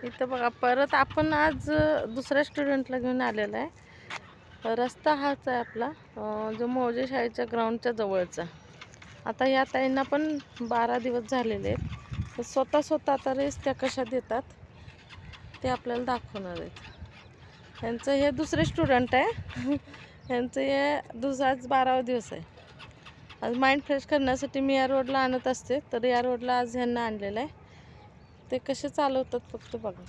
इथं बघा परत आपण आज दुसऱ्या स्टुडंटला घेऊन आलेला आहे. रस्ता हाच आहे आपला, जो मौजे शाळेच्या ग्राउंडच्या जवळचा. आता या ताईंना पण 12 दिवस झालेले आहेत. तर स्वतः आता रेस त्या कशा देतात ते आपल्याला दाखवणार आहेत. यांचं हे दुसरे स्टुडंट आहे. यांचं हे आज 12वा दिवस आहे. आज माइंड फ्रेश करण्यासाठी मी या रोडला आणत असते, तर या रोडला आज ह्यांना आणलेलं आहे. ते कसे चालवतात फक्त बघा.